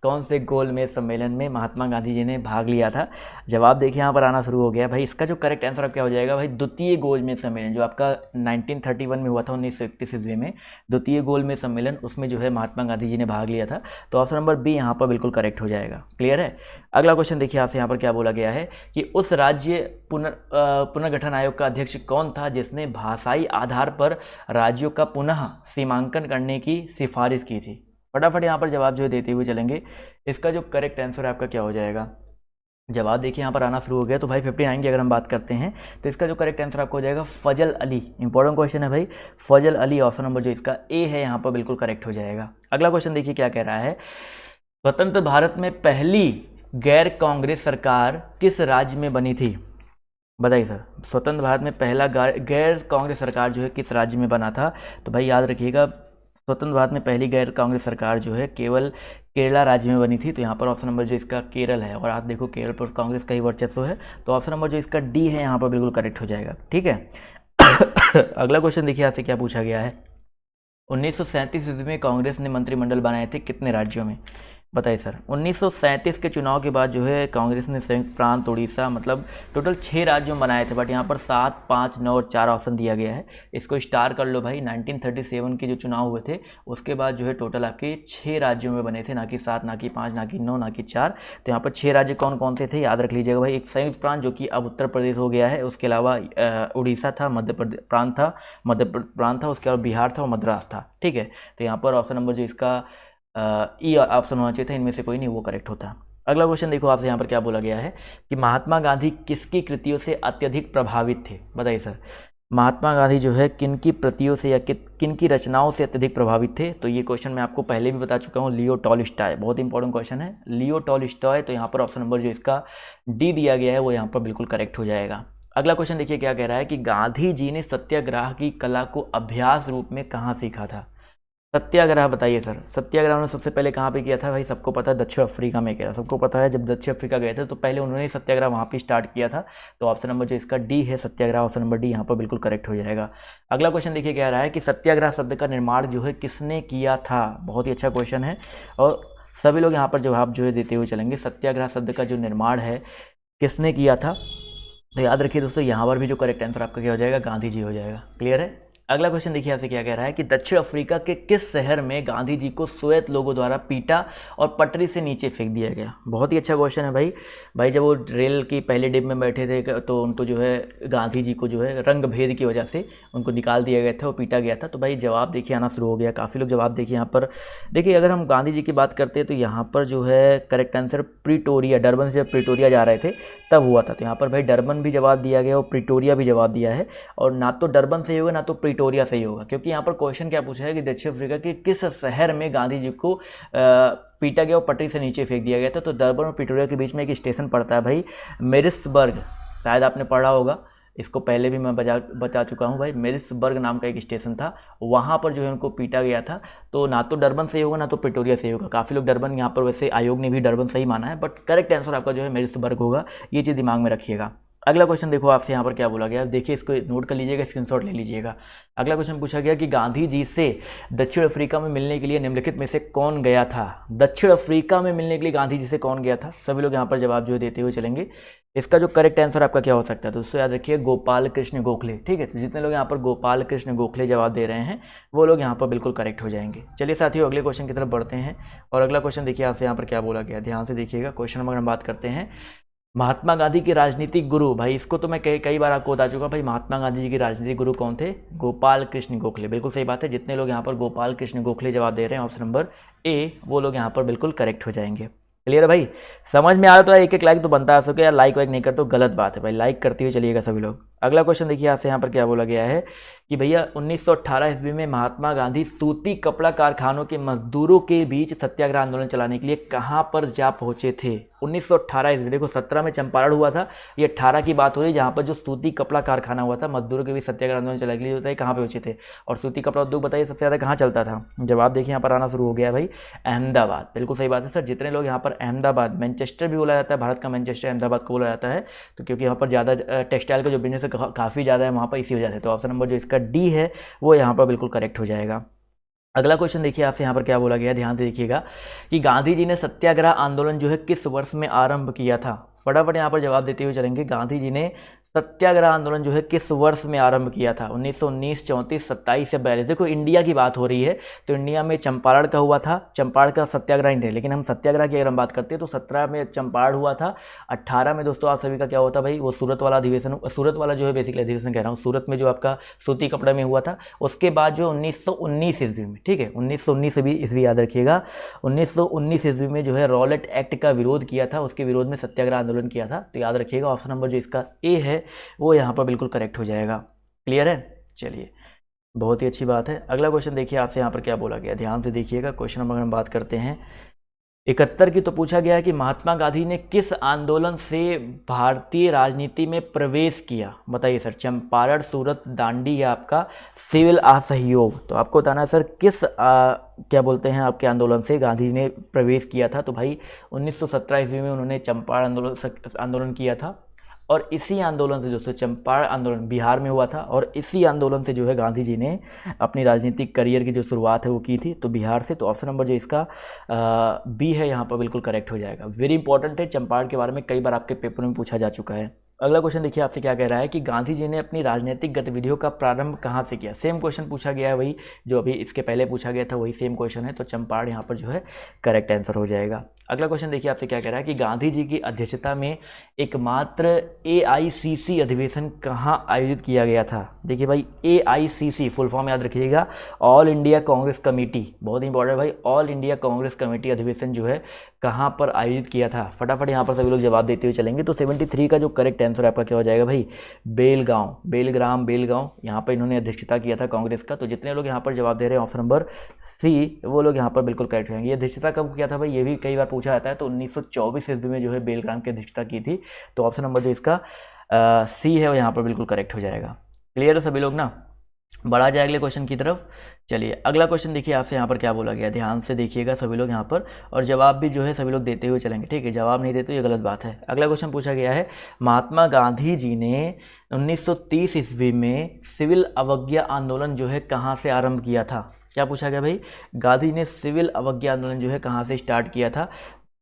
कौन से गोल मेज सम्मेलन में महात्मा गांधी जी ने भाग लिया था? जवाब देखिए यहाँ पर आना शुरू हो गया भाई। इसका जो करेक्ट आंसर अब क्या हो जाएगा भाई? द्वितीय गोल मेज सम्मेलन जो आपका 1931 में हुआ था, 1931 ईस्वी में द्वितीय गोल मेज सम्मेलन, उसमें जो है महात्मा गांधी जी ने भाग लिया था। तो ऑप्शन नंबर बी यहाँ पर बिल्कुल करेक्ट हो जाएगा। क्लियर है? अगला क्वेश्चन देखिए आपसे यहाँ पर क्या बोला गया है कि उस राज्य पुनर्गठन आयोग का अध्यक्ष कौन था जिसने भाषाई आधार पर राज्यों का पुनः सीमांकन करने की सिफारिश की थी? फटाफट यहाँ पर जवाब जो है देते हुए चलेंगे। इसका जो करेक्ट आंसर आपका क्या हो जाएगा? जवाब देखिए यहाँ पर आना शुरू हो गया। तो भाई 59 की अगर हम बात करते हैं तो इसका जो करेक्ट आंसर आपको हो जाएगा फजल अली। इंपॉर्टेंट क्वेश्चन है भाई, फजल अली ऑप्शन नंबर जो इसका ए है यहाँ पर बिल्कुल करेक्ट हो जाएगा। अगला क्वेश्चन देखिए क्या कह रहा है, स्वतंत्र भारत में पहली गैर कांग्रेस सरकार किस राज्य में बनी थी? बताइए सर, स्वतंत्र भारत में पहला गैर कांग्रेस सरकार जो है किस राज्य में बना था? तो भाई याद रखिएगा स्वतंत्र भारत में पहली गैर कांग्रेस सरकार जो है केवल केरला राज्य में बनी थी, तो यहाँ पर ऑप्शन नंबर जो इसका केरल है, और आप देखो केरल पर कांग्रेस का ही वर्चस्व है, तो ऑप्शन नंबर जो इसका डी है यहाँ पर बिल्कुल करेक्ट हो जाएगा। ठीक है। अगला क्वेश्चन देखिए आपसे क्या पूछा गया है। 1937 ईस्वी में कांग्रेस ने मंत्रिमंडल बनाए थे कितने राज्यों में, बताइए सर। 1937 के चुनाव के बाद जो है कांग्रेस ने संयुक्त प्रांत उड़ीसा मतलब टोटल 6 राज्यों में बनाए थे, बट यहाँ पर 7, 5, 9 और 4 ऑप्शन दिया गया है। इसको स्टार कर लो भाई। 1937 के जो चुनाव हुए थे उसके बाद जो है टोटल आपके 6 राज्यों में बने थे, ना कि 7, ना कि 5, ना कि 9, ना कि 4। तो यहाँ पर 6 राज्य कौन कौन से थे याद रख लीजिएगा भाई। एक संयुक्त प्रांत जो कि अब उत्तर प्रदेश हो गया है, उसके अलावा उड़ीसा था, मध्य प्रदेश प्रांत था, मध्य प्रांत था, उसके अलावा बिहार था और मद्रास था। ठीक है। तो यहाँ पर ऑप्शन नंबर जो इसका ई ऑप्शन होना चाहिए था, इनमें से कोई नहीं, वो करेक्ट होता। अगला क्वेश्चन देखो आपसे यहाँ पर क्या बोला गया है कि महात्मा गांधी किसकी कृतियों से अत्यधिक प्रभावित थे, बताइए सर। महात्मा गांधी जो है किन की प्रतियों से या किन की रचनाओं से अत्यधिक प्रभावित थे, तो ये क्वेश्चन मैं आपको पहले भी बता चुका हूँ। लियो टॉलस्टॉय, बहुत इंपॉर्टेंट क्वेश्चन है, लियो टॉलस्टॉय। तो यहाँ पर ऑप्शन नंबर जो इसका डी दिया गया है वो यहाँ पर बिल्कुल करेक्ट हो जाएगा। अगला क्वेश्चन देखिए क्या कह रहा है कि गांधी जी ने सत्याग्रह की कला को अभ्यास रूप में कहाँ सीखा था। सत्याग्रह बताइए सर। सत्याग्रह उन्होंने सबसे पहले कहाँ पे किया था भाई, सबको पता है दक्षिण अफ्रीका में किया था। सबको पता है जब दक्षिण अफ्रीका गए थे तो पहले उन्होंने सत्याग्रह वहाँ पे स्टार्ट किया था। तो ऑप्शन नंबर जो इसका डी है सत्याग्रह, ऑप्शन नंबर डी यहाँ पर बिल्कुल करेक्ट हो जाएगा। अगला क्वेश्चन देखिए कह रहा है कि सत्याग्रह शब्द का निर्माण जो है किसने किया था। बहुत ही अच्छा क्वेश्चन है और सभी लोग यहाँ पर जवाब जो है देते हुए चलेंगे। सत्याग्रह शब्द का जो निर्माण है किसने किया था, तो याद रखिए दोस्तों यहाँ पर भी जो करेक्ट आंसर आपका क्या हो जाएगा, गांधी जी हो जाएगा। क्लियर है। अगला क्वेश्चन देखिए आपसे क्या कह रहा है कि दक्षिण अफ्रीका के किस शहर में गांधी जी को श्वेत लोगों द्वारा पीटा और पटरी से नीचे फेंक दिया गया। बहुत ही अच्छा क्वेश्चन है भाई जब वो रेल की पहले डिब्बे में बैठे थे तो उनको जो है गांधी जी को जो है रंग भेद की वजह से उनको निकाल दिया गया था और पीटा गया था। तो भाई जवाब देखिए आना शुरू हो गया, काफ़ी लोग जवाब देखिए यहाँ पर। देखिए अगर हम गांधी जी की बात करते हैं तो यहाँ पर जो है करेक्ट आंसर प्रिटोरिया, डरबन से जब प्रिटोरिया जा रहे थे तब हुआ था। तो यहाँ पर भाई डरबन भी जवाब दिया गया और प्रिटोरिया भी जवाब दिया है, और ना तो डरबन सही होगा ना तो प्रिटोरिया सही होगा, क्योंकि यहाँ पर क्वेश्चन क्या पूछा है कि दक्षिण अफ्रीका के किस शहर में गांधी जी को पीटा गया और पटरी से नीचे फेंक दिया गया था। तो डरबन और प्रिटोरिया के बीच में एक स्टेशन पड़ता है भाई, मेरिसबर्ग, शायद आपने पढ़ा होगा, इसको पहले भी मैं बता चुका हूँ भाई। मेरिसबर्ग नाम का एक स्टेशन था, वहाँ पर जो है उनको पीटा गया था। तो ना तो डरबन सही होगा ना तो प्रिटोरिया सही होगा। काफ़ी लोग डरबन, यहाँ पर वैसे आयोग ने भी डरबन सही माना है, बट करेक्ट आंसर आपका जो है मेरिसबर्ग होगा, ये चीज़ दिमाग में रखिएगा। अगला क्वेश्चन देखो आपसे यहाँ पर क्या बोला गया, देखिए इसको नोट कर लीजिएगा, स्क्रीनशॉट ले लीजिएगा। अगला क्वेश्चन पूछा गया कि गांधी जी से दक्षिण अफ्रीका में मिलने के लिए निम्नलिखित में से कौन गया था। दक्षिण अफ्रीका में मिलने के लिए गांधी जी से कौन गया था, सभी लोग यहाँ पर जवाब जो है देते हुए चलेंगे। इसका जो करेक्ट आंसर आपका क्या हो सकता है, तो उससे याद रखिए गोपाल कृष्ण गोखले। ठीक है, तो जितने लोग यहाँ पर गोपाल कृष्ण गोखले जवाब दे रहे हैं वो लोग यहाँ पर बिल्कुल करेक्ट हो जाएंगे। चलिए साथियों अगले क्वेश्चन की तरफ बढ़ते हैं, और अगला क्वेश्चन देखिए आपसे यहाँ पर क्या बोला गया, ध्यान से देखिएगा। क्वेश्चन नंबर हम बात करते हैं महात्मा गांधी के राजनीतिक गुरु। भाई इसको तो मैं कई बार आपको बता चुका भाई, महात्मा गांधी जी के राजनीतिक गुरु कौन थे, गोपाल कृष्ण गोखले। बिल्कुल सही बात है, जितने लोग यहाँ पर गोपाल कृष्ण गोखले जवाब दे रहे हैं ऑप्शन नंबर ए, वो लोग यहाँ पर बिल्कुल करेक्ट हो जाएंगे। क्लियर है भाई, समझ में आ रहा तो एक एक लाइक तो बनता है सबके, यार लाइक वाइक नहीं कर तो गलत बात है भाई, लाइक करते हुए चलिएगा सभी लोग। अगला क्वेश्चन देखिए आपसे यहाँ पर क्या बोला गया है कि भैया 1918 ईस्वी में महात्मा गांधी सूती कपड़ा कारखानों के मजदूरों के बीच सत्याग्रह आंदोलन चलाने के लिए कहाँ पर जा पहुँचे थे। 1918 ईस्वी, देखो 17 में चंपारण हुआ था, ये 18 की बात हो रही है जहाँ पर जो सूती कपड़ा कारखाना हुआ था मजदूरों के बीच सत्याग्रह आंदोलन चलाने के लिए बताइए कहाँ पे पहुँचे थे। और सूती कपड़ा उद्योग बताइए सबसे ज़्यादा कहाँ चलता था। जवाब देखिए यहाँ पर आना शुरू हो गया भाई, अहमदाबाद। बिल्कुल सही बात है सर, जितने लोग यहाँ पर अहमदाबाद, मैनचेस्टर भी बोला जाता है, भारत का मैनचेस्टर अहमदाबाद को बोला जाता है, तो क्योंकि यहाँ पर ज़्यादा टेक्सटाइल का जो बिजनेस है काफ़ी ज़्यादा है वहाँ पर, इसी वजह से। तो ऑप्शन नंबर जो इसका डी है वो यहाँ पर बिल्कुल करेक्ट हो जाएगा। अगला क्वेश्चन देखिए आपसे यहाँ पर क्या बोला गया, ध्यान से देखिएगा कि गांधी जी ने सत्याग्रह आंदोलन जो है किस वर्ष में आरंभ किया था। फटाफट यहाँ पर जवाब देते हुए चलेंगे। गांधी जी ने सत्याग्रह आंदोलन जो है किस वर्ष में आरंभ किया था, 1919, 34, 27 या 42। देखो इंडिया की बात हो रही है तो इंडिया में चंपारण का हुआ था, चंपारण का सत्याग्रह नहीं थे, लेकिन हम सत्याग्रह की अगर हम बात करते हैं तो 17 में चंपारण हुआ था। 18 में दोस्तों आप सभी का क्या हुआ था भाई, वो सूरत वाला अधिवेशन, सूरत वाला जो है बेसिकली अधिवेशन कह रहा हूँ, सूरत में जो आपका सूती कपड़ा में हुआ था। उसके बाद जो 1919 ईस्वी में, ठीक है 1919 ईस्वी याद रखिएगा, 1919 ईस्वी में जो है रॉलेट एक्ट का विरोध किया था, उसके विरोध में सत्याग्रह आंदोलन किया था। तो याद रखिएगा ऑप्शन नंबर जो इसका ए है वो यहाँ पर बिल्कुल करेक्ट हो जाएगा। क्लियर है, चलिए बहुत ही अच्छी बात है। अगला क्वेश्चन देखिए आपसे यहाँ पर क्या बोला गया, ध्यान से देखिएगा। क्वेश्चन नंबर हम बात करते हैं 71 की तो पूछा गया है कि महात्मा गांधी ने किस आंदोलन से भारतीय राजनीति में प्रवेश किया। बताइए सर, चंपारण, सूरत, दांडी या आपका सिविल असहयोग। तो आपको बताना है सर किस क्या बोलते हैं आपके आंदोलन से गांधी ने प्रवेश किया था। तो भाई 1917 ईस्वी में उन्होंने चंपारण आंदोलन किया था, और इसी आंदोलन से दोस्तों चंपारण आंदोलन बिहार में हुआ था, और इसी आंदोलन से जो है गांधी जी ने अपनी राजनीतिक करियर की जो शुरुआत है वो की थी, तो बिहार से। तो ऑप्शन नंबर जो इसका बी है यहाँ पर बिल्कुल करेक्ट हो जाएगा। वेरी इंपॉर्टेंट है, चंपारण के बारे में कई बार आपके पेपर में पूछा जा चुका है। अगला क्वेश्चन देखिए आपसे क्या कह रहा है कि गांधी जी ने अपनी राजनीतिक गतिविधियों का प्रारंभ कहाँ से किया। सेम क्वेश्चन पूछा गया है, वही जो अभी इसके पहले पूछा गया था वही सेम क्वेश्चन है, तो चंपारण यहाँ पर जो है करेक्ट आंसर हो जाएगा। अगला क्वेश्चन देखिए आपसे क्या कह रहा है कि गांधी जी की अध्यक्षता में एकमात्र AICC अधिवेशन कहाँ आयोजित किया गया था। देखिए भाई AICC फुल फॉर्म याद रखिएगा, ऑल इंडिया कांग्रेस कमेटी, बहुत इंपॉर्टेंट भाई, ऑल इंडिया कांग्रेस कमेटी अधिवेशन जो है कहाँ पर आयोजित किया था। फटाफट यहाँ पर सभी लोग जवाब देते हुए चलेंगे। तो 73 का जो करेक्ट आंसर आपका क्या हो जाएगा भाई, बेलगांव यहाँ पर इन्होंने अध्यक्षता किया था कांग्रेस का। तो जितने लोग यहाँ पर जवाब दे रहे हैं ऑप्शन नंबर सी, वो लोग यहाँ पर बिल्कुल करेक्ट होंगे। ये अध्यक्षता कब किया था भाई, ये भी कई बार पूछा जाता है। तो 1924 ईस्वी में जो है बेलगाम की अध्यक्षता की थी। तो ऑप्शन नंबर जो इसका सी है वो यहाँ पर बिल्कुल करेक्ट हो जाएगा। क्लियर है सभी लोग ना, बढ़ा जाए अगले क्वेश्चन की तरफ। चलिए अगला क्वेश्चन देखिए आपसे यहाँ पर क्या बोला गया, ध्यान से देखिएगा सभी लोग यहाँ पर, और जवाब भी जो है सभी लोग देते हुए चलेंगे, ठीक है। जवाब नहीं देते तो ये गलत बात है। अगला क्वेश्चन पूछा गया है, महात्मा गांधी जी ने 1930 ईस्वी में सिविल अवज्ञा आंदोलन जो है कहाँ से आरंभ किया था। क्या पूछा गया भाई, गांधी ने सिविल अवज्ञा आंदोलन जो है कहाँ से स्टार्ट किया था।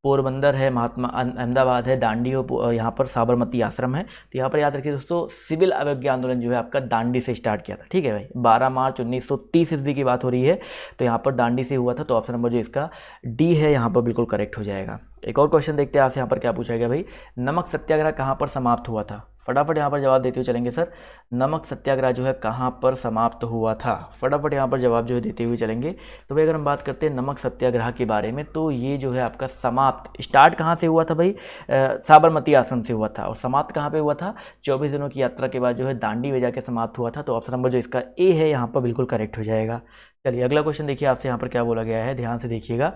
पोरबंदर है, अहमदाबाद है, दांडी और यहाँ पर साबरमती आश्रम है। तो यहाँ पर याद रखिए दोस्तों, सिविल अवज्ञा आंदोलन जो है आपका दांडी से स्टार्ट किया था, ठीक है भाई। 12 मार्च 1930 ईस्वी की बात हो रही है, तो यहाँ पर दांडी से हुआ था। तो ऑप्शन नंबर जो इसका डी है यहाँ पर बिल्कुल करेक्ट हो जाएगा। एक और क्वेश्चन देखते हैं आपसे, यहाँ पर क्या पूछा गया भाई, नमक सत्याग्रह कहाँ पर समाप्त हुआ था। फटाफट यहाँ पर जवाब देते हुए चलेंगे सर, नमक सत्याग्रह जो है कहाँ पर समाप्त हुआ था। फटाफट यहाँ पर जवाब जो है देते हुए चलेंगे। तो भाई अगर हम बात करते हैं नमक सत्याग्रह के बारे में, तो ये जो है आपका समाप्त स्टार्ट कहाँ से हुआ था भाई, साबरमती आश्रम से हुआ था, और समाप्त कहाँ पे हुआ था, 24 दिनों की यात्रा के बाद जो है दांडी में जाके समाप्त हुआ था। तो ऑप्शन नंबर जो इसका ए है यहाँ पर बिल्कुल करेक्ट हो जाएगा। चलिए अगला क्वेश्चन देखिए आपसे यहाँ पर क्या बोला गया है, ध्यान से देखिएगा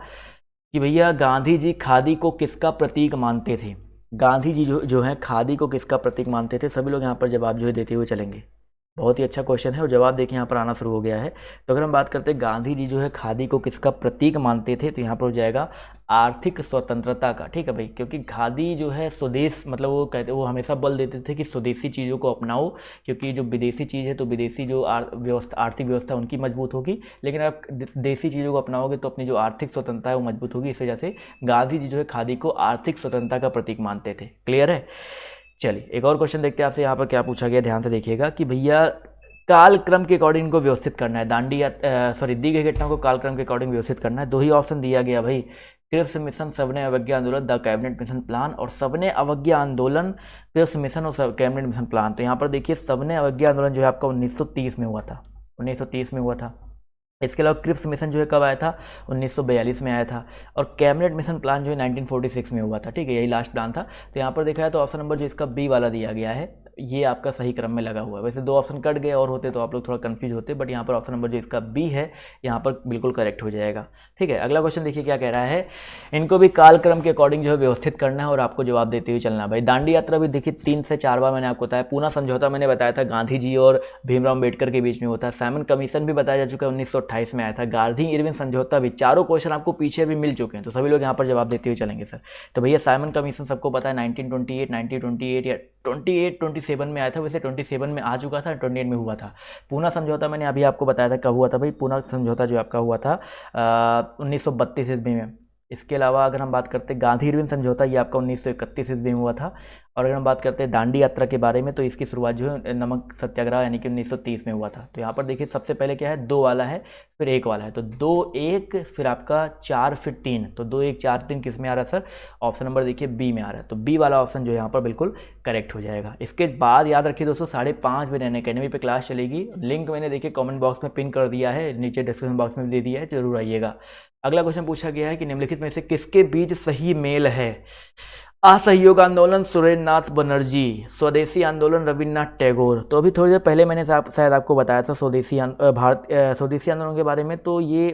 कि भैया गांधी जी खादी को किसका प्रतीक मानते थे। गांधी जी जो है खादी को किसका प्रतीक मानते थे। सभी लोग यहाँ पर जवाब जो है देते हुए चलेंगे। बहुत ही अच्छा क्वेश्चन है, और जवाब देखिए यहाँ पर आना शुरू हो गया है। तो अगर हम बात करते हैं गांधी जी जो है खादी को किसका प्रतीक मानते थे, तो यहाँ पर हो जाएगा आर्थिक स्वतंत्रता का, ठीक है भाई। क्योंकि खादी जो है स्वदेश, मतलब वो कहते, वो हमेशा बल देते थे कि स्वदेशी चीज़ों को अपनाओ, क्योंकि जो विदेशी चीज़ है तो विदेशी जो आर्थिक व्यवस्था उनकी मजबूत होगी, लेकिन आप देसी चीज़ों को अपनाओगे तो अपनी जो आर्थिक स्वतंत्रता है वो मजबूत होगी। इस वजह से गांधी जी जो है खादी को आर्थिक स्वतंत्रता का प्रतीक मानते थे। क्लियर है। चलिए एक और क्वेश्चन देखते हैं आपसे, यहाँ पर क्या पूछा गया, ध्यान से देखिएगा कि भैया कालक्रम के अकॉर्डिंग इनको व्यवस्थित करना है, दांडी या दी गई घटनाओं को कालक्रम के अकॉर्डिंग व्यवस्थित करना है। दो ही ऑप्शन दिया गया भाई, क्रिप्स मिशन, सबने अवज्ञा आंदोलन, द कैबिनेट मिशन प्लान, और सबने अवज्ञा आंदोलन, क्रिप्स मिशन और कैबिनेट मिशन प्लान। तो यहाँ पर देखिए सबने अवज्ञा आंदोलन जो है आपका 1930 में हुआ था, 1930 में हुआ था। इसके अलावा क्रिप्स मिशन जो है कब आया था, 1942 में आया था, और कैबिनेट मिशन प्लान जो है 1946 में हुआ था, ठीक है, यही लास्ट प्लान था। तो यहाँ पर देखा है तो ऑप्शन नंबर जो इसका बी वाला दिया गया है, ये आपका सही क्रम में लगा हुआ है। वैसे दो ऑप्शन कट गए और होते तो आप लोग थोड़ा कंफ्यूज होते, बट यहाँ पर ऑप्शन नंबर जो इसका बी है यहाँ पर बिल्कुल करेक्ट हो जाएगा, ठीक है। अगला क्वेश्चन देखिए क्या कह रहा है, इनको भी कालक्रम के अकॉर्डिंग जो है व्यवस्थित करना है और आपको जवाब देते हुए चलना है भाई। दांडी यात्रा भी देखिए 3 से 4 बार मैंने आपको बताया। पूना समझौता मैंने बताया था गांधी जी और भीमराव अम्बेडकर के बीच में होता है। साइमन कमीशन भी बताया जा चुका है, 1928 में आया था। गांधी इरविन समझौता भी, चारों क्वेश्चन आपको पीछे भी मिल चुके हैं, तो सभी लोग यहाँ पर जवाब देते हुए चलेंगे सर। तो भैया साइमन कमीशन सबको पता है 1928, 1928 या 27 में आया था। वैसे 27 में आ चुका था, 28 में हुआ था। पूना समझौता मैंने अभी आपको बताया था कब हुआ था भाई। पूना समझौता जो आपका हुआ था 1932 ईस्वी में। इसके अलावा अगर हम बात करते हैं गांधी इरविन समझौता, ये आपका 1931 ईस्वी में हुआ था। और अगर हम बात करते हैं दांडी यात्रा के बारे में, तो इसकी शुरुआत जो है नमक सत्याग्रह यानी कि 1930 में हुआ था। तो यहाँ पर देखिए सबसे पहले क्या है, 2 वाला है फिर 1 वाला है। तो 2 1 फिर आपका 4 फिर 3, तो 2 1 4 3 किस में आ रहा है सर, ऑप्शन नंबर देखिए बी में आ रहा है। तो बी वाला ऑप्शन जो है यहाँ पर बिल्कुल करेक्ट हो जाएगा। इसके बाद याद रखिए दोस्तों 5:30 बजे अकेडमी पे क्लास चलेगी। लिंक मैंने देखिए कॉमेंट बॉक्स में पिन कर दिया है, नीचे डिस्क्रिप्शन बॉक्स में भी दे दिया है, जरूर आइएगा। अगला क्वेश्चन पूछा गया है कि निम्नलिखित में से किसके बीच सही मेल है। असहयोग आंदोलन सुरेंद्रनाथ बनर्जी, स्वदेशी आंदोलन रविन्द्रनाथ टैगोर। तो अभी थोड़ी देर पहले मैंने शायद आपको बताया था स्वदेशी आंदोलन के बारे में। तो ये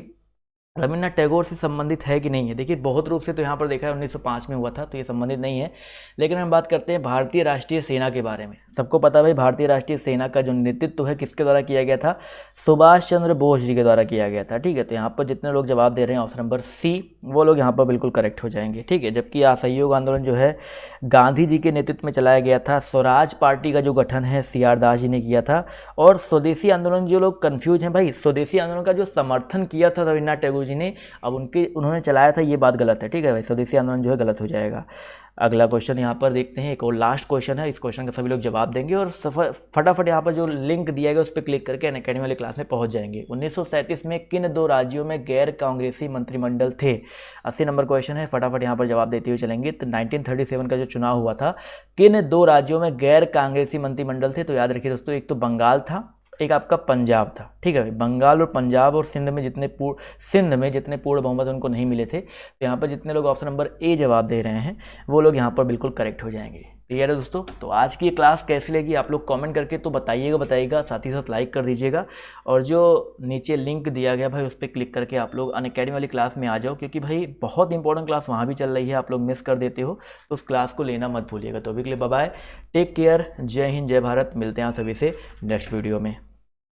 रविन्द्रनाथ टैगोर से संबंधित है कि नहीं है। देखिए बहुत रूप से तो यहाँ पर देखा है 1905 में हुआ था, तो ये संबंधित नहीं है। लेकिन हम बात करते हैं भारतीय राष्ट्रीय सेना के बारे में। सबको पता है भाई भारतीय राष्ट्रीय सेना का जो नेतृत्व है किसके द्वारा किया गया था, सुभाष चंद्र बोस जी के द्वारा किया गया था। ठीक है, तो यहाँ पर जितने लोग जवाब दे रहे हैं ऑप्शन नंबर सी, वो लोग यहाँ पर बिल्कुल करेक्ट हो जाएंगे। ठीक है, जबकि असहयोग आंदोलन जो है गांधी जी के नेतृत्व में चलाया गया था। स्वराज पार्टी का जो गठन है CR दास जी ने किया था। और स्वदेशी आंदोलन, जो लोग कंफ्यूज हैं भाई, स्वदेशी आंदोलन का जो समर्थन किया था रविन्द्रनाथ टैगोर जी ने, अब उन्होंने चलाया था, ये बात गलत है। ठीक है भाई, स्वदेशी आंदोलन जो है गलत हो जाएगा। अगला क्वेश्चन यहाँ पर देखते हैं, एक और लास्ट क्वेश्चन है। इस क्वेश्चन का सभी लोग जवाब देंगे और फटाफट यहाँ पर जो लिंक दिया गया उस पर क्लिक करके अनअकैडमी वाली क्लास में पहुँच जाएंगे। 1937 में किन 2 राज्यों में गैर कांग्रेसी मंत्रिमंडल थे? 80 नंबर क्वेश्चन है, फटाफट यहाँ पर जवाब देते हुए चलेंगे। तो 1937 का जो चुनाव हुआ था, किन 2 राज्यों में गैर कांग्रेसी मंत्रिमंडल थे? तो याद रखिए दोस्तों, एक तो बंगाल था, एक आपका पंजाब था। ठीक है भाई, बंगाल और पंजाब और सिंध में जितने पूर्ण बहुमत उनको नहीं मिले थे। तो यहाँ पर जितने लोग ऑप्शन नंबर ए जवाब दे रहे हैं वो लोग यहाँ पर बिल्कुल करेक्ट हो जाएंगे। क्लियर है दोस्तों? तो आज की ये क्लास कैसी लगी आप लोग कमेंट करके तो बताइएगा, साथ ही साथ लाइक कर दीजिएगा। और जो नीचे लिंक दिया गया भाई उस पर क्लिक करके आप लोग अनअकैडमी वाली क्लास में आ जाओ, क्योंकि भाई बहुत इंपॉर्टेंट क्लास वहाँ भी चल रही है, आप लोग मिस कर देते हो, तो उस क्लास को लेना मत भूलिएगा। तो अभी के लिए बाय बाय, टेक केयर, जय हिंद, जय भारत। मिलते हैं आप सभी से नेक्स्ट वीडियो में।